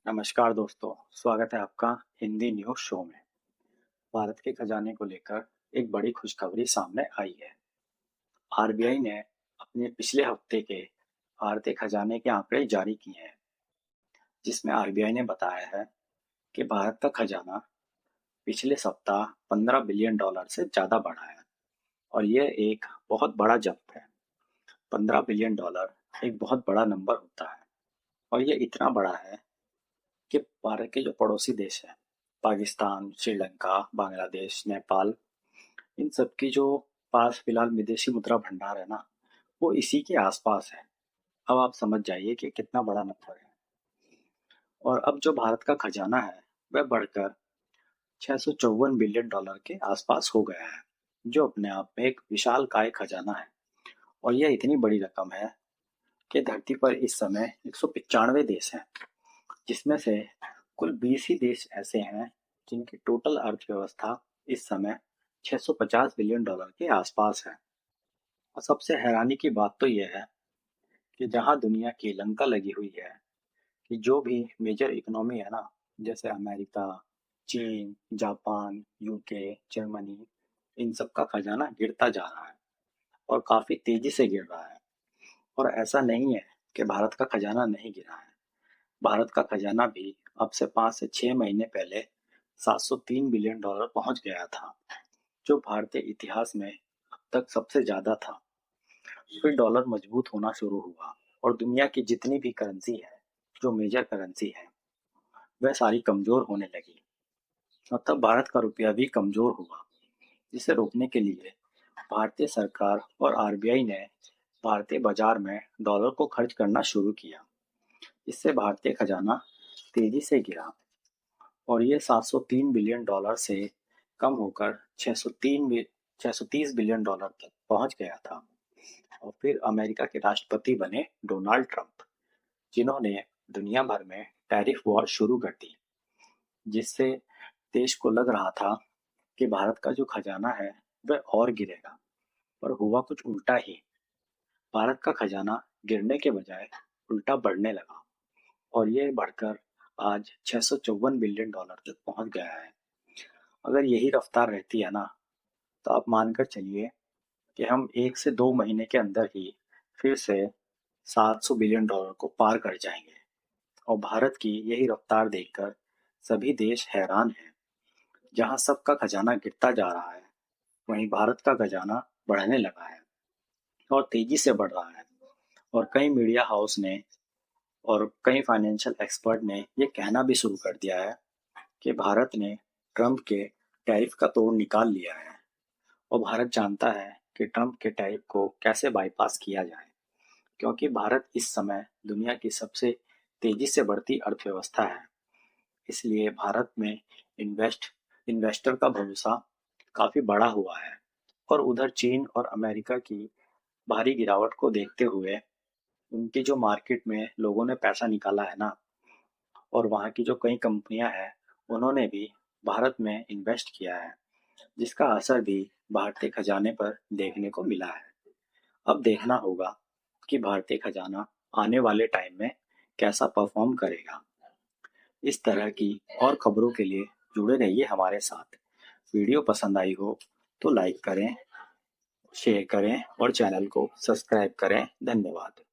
नमस्कार दोस्तों, स्वागत है आपका हिंदी न्यूज़ शो में। भारत के खजाने को लेकर एक बड़ी खुशखबरी सामने आई है। आरबीआई ने अपने पिछले हफ्ते के भारतीय खजाने के आंकड़े जारी किए हैं, जिसमें आरबीआई ने बताया है कि भारत का खजाना पिछले सप्ताह 15 बिलियन डॉलर से ज़्यादा बढ़ा है और यह एक बहुत बड़ा जंप है। 15 बिलियन डॉलर एक बहुत बड़ा नंबर होता है और यह इतना बड़ा है कि भारत के जो पड़ोसी देश हैं, पाकिस्तान, श्रीलंका, बांग्लादेश, नेपाल, इन सब की जो पास फिलहाल विदेशी मुद्रा भंडार है ना, वो इसी के आसपास है। अब आप समझ जाइए कि कितना बड़ा नंबर है। और अब जो भारत का खजाना है, वह बढ़कर 654 बिलियन डॉलर के आसपास हो गया है, जो अपने आप में एक विशाल काय खजाना है। और यह इतनी बड़ी रकम है कि धरती पर इस समय 195 देश हैं, जिसमें से कुल 20 ही देश ऐसे हैं जिनकी टोटल अर्थव्यवस्था इस समय 650 बिलियन डॉलर के आसपास है। और सबसे हैरानी की बात तो यह है कि जहां दुनिया की लंका लगी हुई है कि जो भी मेजर इकोनॉमी है ना, जैसे अमेरिका, चीन, जापान, यूके, जर्मनी, इन सब का खजाना गिरता जा रहा है और काफी तेजी से गिर रहा है। और ऐसा नहीं है कि भारत का खजाना नहीं गिरा है। भारत का खजाना भी अब से 5 से 6 महीने पहले 703 बिलियन डॉलर पहुंच गया था, जो भारतीय इतिहास में अब तक सबसे ज्यादा था। फिर डॉलर मजबूत होना शुरू हुआ और दुनिया की जितनी भी करेंसी है, जो मेजर करेंसी है, वह सारी कमजोर होने लगी और तब भारत का रुपया भी कमजोर हुआ। जिसे रोकने के लिए भारतीय सरकार और आरबीआई ने भारतीय बाजार में डॉलर को खर्च करना शुरू किया। इससे भारतीय खजाना तेजी से गिरा और ये 703 बिलियन डॉलर से कम होकर 630 बिलियन डॉलर तक पहुंच गया था। और फिर अमेरिका के राष्ट्रपति बने डोनाल्ड ट्रंप, जिन्होंने दुनिया भर में टैरिफ वॉर शुरू कर दी, जिससे देश को लग रहा था कि भारत का जो खजाना है वह और गिरेगा। पर हुआ कुछ उल्टा ही। भारत का खजाना गिरने के बजाय उल्टा बढ़ने लगा और ये बढ़कर आज 654 बिलियन डॉलर तक पहुंच गया है। अगर यही रफ्तार रहती है ना, तो आप मानकर चलिए कि हम 1 से 2 महीने के अंदर ही फिर से 700 बिलियन डॉलर को पार कर जाएंगे। और भारत की यही रफ्तार देखकर सभी देश हैरान हैं। जहां सबका खजाना गिरता जा रहा है, वहीं भारत का खजाना बढ़ने लगा है और तेजी से बढ़ रहा है। और कई मीडिया हाउस ने और कई फाइनेंशियल एक्सपर्ट ने ये कहना भी शुरू कर दिया है कि भारत ने ट्रंप के टैरिफ का तोड़ निकाल लिया है और भारत जानता है कि ट्रंप के टैरिफ को कैसे बाईपास किया जाए, क्योंकि भारत इस समय दुनिया की सबसे तेजी से बढ़ती अर्थव्यवस्था है। इसलिए भारत में इन्वेस्टर का भरोसा काफी बढ़ा हुआ है। और उधर चीन और अमेरिका की भारी गिरावट को देखते हुए उनकी जो मार्केट में लोगों ने पैसा निकाला है ना, और वहाँ की जो कई कंपनियां हैं, उन्होंने भी भारत में इन्वेस्ट किया है, जिसका असर भी भारतीय खजाने पर देखने को मिला है। अब देखना होगा कि भारतीय खजाना आने वाले टाइम में कैसा परफॉर्म करेगा। इस तरह की और खबरों के लिए जुड़े रहिए हमारे साथ। वीडियो पसंद आई हो तो लाइक करें, शेयर करें और चैनल को सब्सक्राइब करें। धन्यवाद।